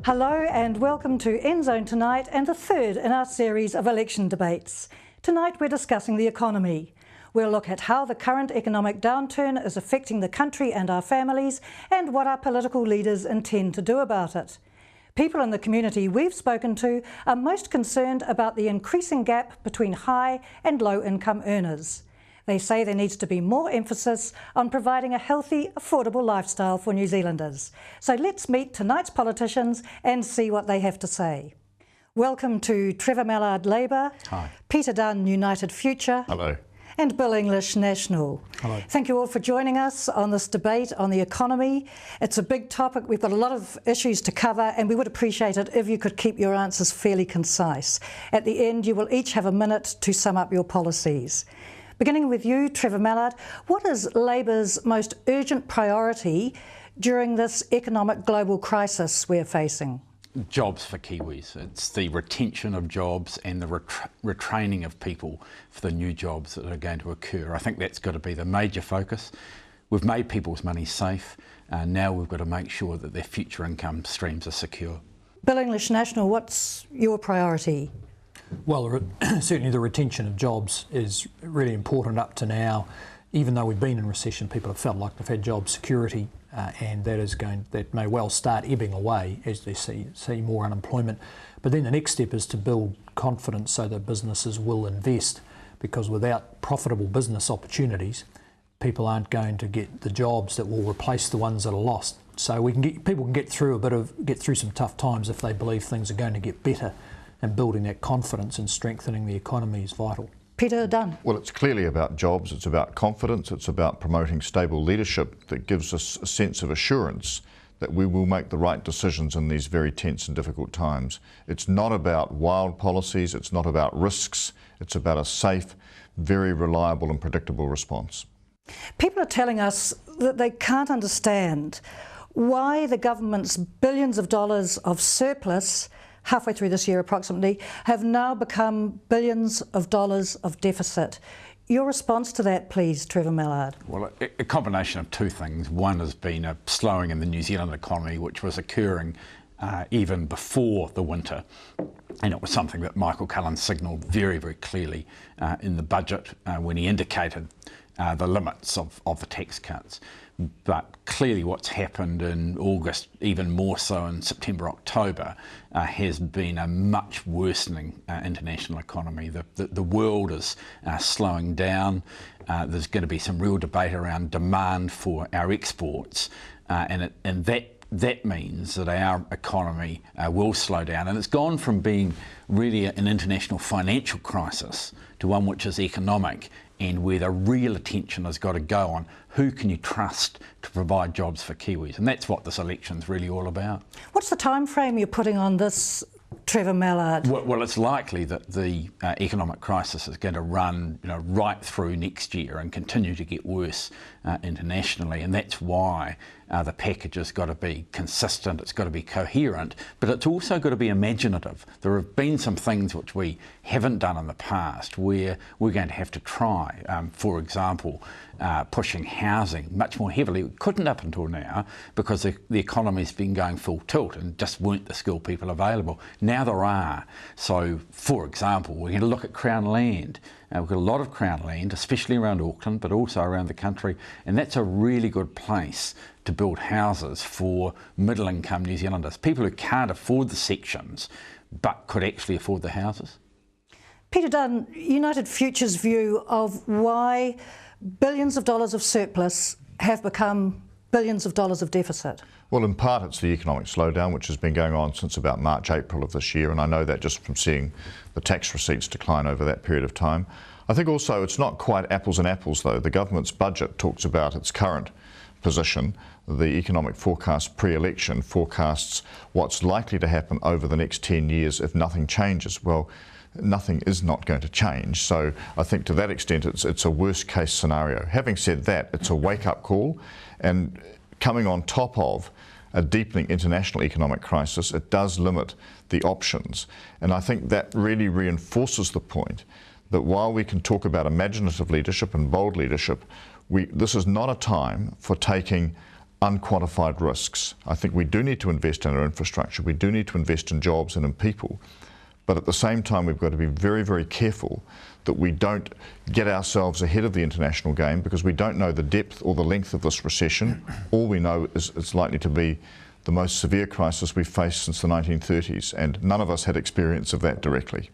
Hello and welcome to Nzone Tonight and the third in our series of election debates. Tonight we're discussing the economy. We'll look at how the current economic downturn is affecting the country and our families and what our political leaders intend to do about it. People in the community we've spoken to are most concerned about the increasing gap between high and low income earners. They say there needs to be more emphasis on providing a healthy, affordable lifestyle for New Zealanders. So let's meet tonight's politicians and see what they have to say. Welcome to Trevor Mallard, Labour. Hi. Peter Dunn, United Future. Hello. And Bill English, National. Hello. Thank you all for joining us on this debate on the economy. It's a big topic. We've got a lot of issues to cover and we would appreciate it if you could keep your answers fairly concise. At the end, you will each have a minute to sum up your policies. Beginning with you, Trevor Mallard, what is Labour's most urgent priority during this economic global crisis we're facing? Jobs for Kiwis. It's the retention of jobs and the retraining of people for the new jobs that are going to occur. I think that's got to be the major focus. We've made people's money safe, and now we've got to make sure that their future income streams are secure. Bill English, National, what's your priority? Well, certainly the retention of jobs is really important up to now. Even though we've been in recession, people have felt like they've had job security, and that may well start ebbing away as they see more unemployment. But then the next step is to build confidence so that businesses will invest, because without profitable business opportunities, people aren't going to get the jobs that will replace the ones that are lost. So people can get through some tough times if they believe things are going to get better. And building that confidence and strengthening the economy is vital. Peter Dunn. Well, it's clearly about jobs, it's about confidence, it's about promoting stable leadership that gives us a sense of assurance that we will make the right decisions in these very tense and difficult times. It's not about wild policies, it's not about risks, it's about a safe, very reliable and predictable response. People are telling us that they can't understand why the government's billions of dollars of surplus halfway through this year approximately, have now become billions of dollars of deficit. Your response to that, please, Trevor Mallard. Well, a combination of two things. One has been a slowing in the New Zealand economy, which was occurring even before the winter. And it was something that Michael Cullen signalled very, very clearly in the budget when he indicated the limits of the tax cuts. But clearly what's happened in August, even more so in September, October, has been a much worsening international economy. The world is slowing down. There's going to be some real debate around demand for our exports, and that means that our economy will slow down. And it's gone from being really an international financial crisis to one which is economic, and where the real attention has got to go on who can you trust to provide jobs for Kiwis. And that's what this election's really all about. What's the time frame you're putting on this, Trevor Mallard? Well, it's likely that the economic crisis is going to run right through next year and continue to get worse internationally, and that's why the package has got to be consistent, it's got to be coherent, but it's also got to be imaginative. There have been some things which we haven't done in the past where we're going to have to try. For example, pushing housing much more heavily. We couldn't up until now because the economy's been going full tilt and just weren't the skilled people available. Now there are. So, for example, we're going to look at Crown land. We've got a lot of Crown land, especially around Auckland, but also around the country, and that's a really good place to build houses for middle-income New Zealanders, people who can't afford the sections but could actually afford the houses. Peter Dunn, United Future's view of why billions of dollars of surplus have become billions of dollars of deficit. Well, in part it's the economic slowdown which has been going on since about March, April of this year, and I know that just from seeing the tax receipts decline over that period of time. I think also it's not quite apples and apples though. The government's budget talks about its current position. The economic forecast pre-election forecasts what's likely to happen over the next 10 years if nothing changes. Well, nothing is not going to change. So I think to that extent it's a worst case scenario. Having said that, it's a wake-up call, and coming on top of a deepening international economic crisis, it does limit the options. And I think that really reinforces the point that while we can talk about imaginative leadership and bold leadership, this is not a time for taking unquantified risks. I think we do need to invest in our infrastructure, we do need to invest in jobs and in people, but at the same time we've got to be very, very careful that we don't get ourselves ahead of the international game, because we don't know the depth or the length of this recession. All we know is it's likely to be the most severe crisis we've faced since the 1930s, and none of us had experience of that directly.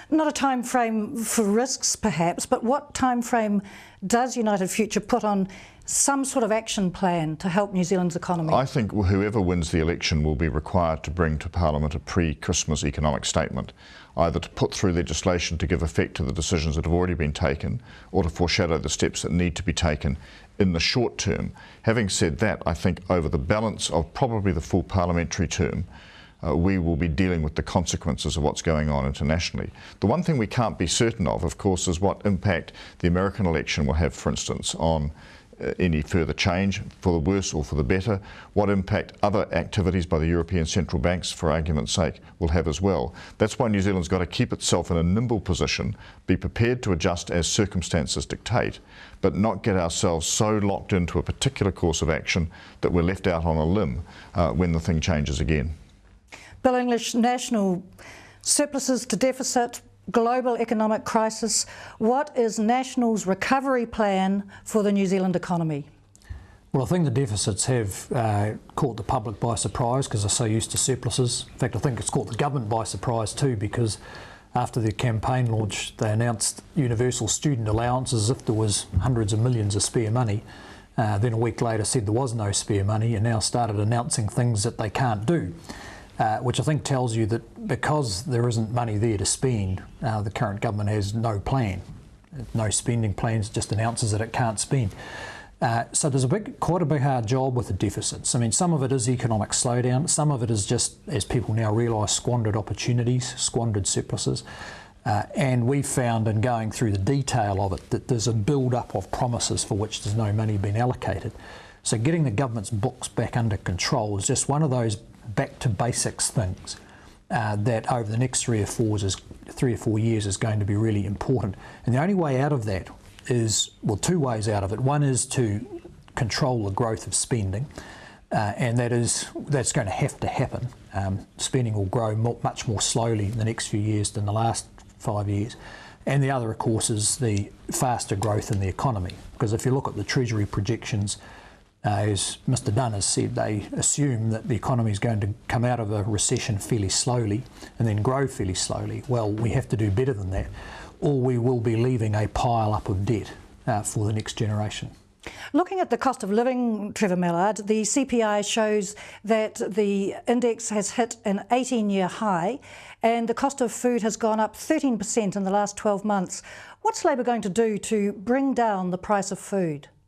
Not a time frame for risks perhaps, but what time frame does United Future put on some sort of action plan to help New Zealand's economy? I think whoever wins the election will be required to bring to Parliament a pre-Christmas economic statement, either to put through legislation to give effect to the decisions that have already been taken, or to foreshadow the steps that need to be taken in the short term. Having said that, I think over the balance of probably the full parliamentary term, we will be dealing with the consequences of what's going on internationally. The one thing we can't be certain of course, is what impact the American election will have, for instance, on any further change, for the worse or for the better, what impact other activities by the European central banks, for argument's sake, will have as well. That's why New Zealand's got to keep itself in a nimble position, be prepared to adjust as circumstances dictate, but not get ourselves so locked into a particular course of action that we're left out on a limb when the thing changes again. Bill English, national surpluses to deficit, global economic crisis. What is National's recovery plan for the New Zealand economy? Well, I think the deficits have caught the public by surprise because they're so used to surpluses. In fact, I think it's caught the government by surprise too, because after the campaign launch, they announced universal student allowance as if there was hundreds of millions of spare money. Then a week later said there was no spare money, and now started announcing things that they can't do. Which I think tells you that because there isn't money there to spend, the current government has no plan, no spending plans, just announces that it can't spend. So there's quite a big hard job with the deficits. I mean, some of it is economic slowdown, some of it is just, as people now realise, squandered opportunities, squandered surpluses. And we've found in going through the detail of it that there's a build-up of promises for which there's no money being allocated. So getting the government's books back under control is just one of those back to basics things that over the next 3 or 4 years is going to be really important. And the only way out of that is, well, 2 ways out of it. One is to control the growth of spending, and that's going to have to happen. Spending will grow much more slowly in the next few years than the last 5 years. And the other, of course, is the faster growth in the economy. Because if you look at the Treasury projections, as Mr Dunn has said, they assume that the economy is going to come out of a recession fairly slowly and then grow fairly slowly. Well, we have to do better than that, or we will be leaving a pile up of debt for the next generation. Looking at the cost of living, Trevor Mallard, the CPI shows that the index has hit an 18-year high and the cost of food has gone up 13% in the last 12 months. What's Labor going to do to bring down the price of food?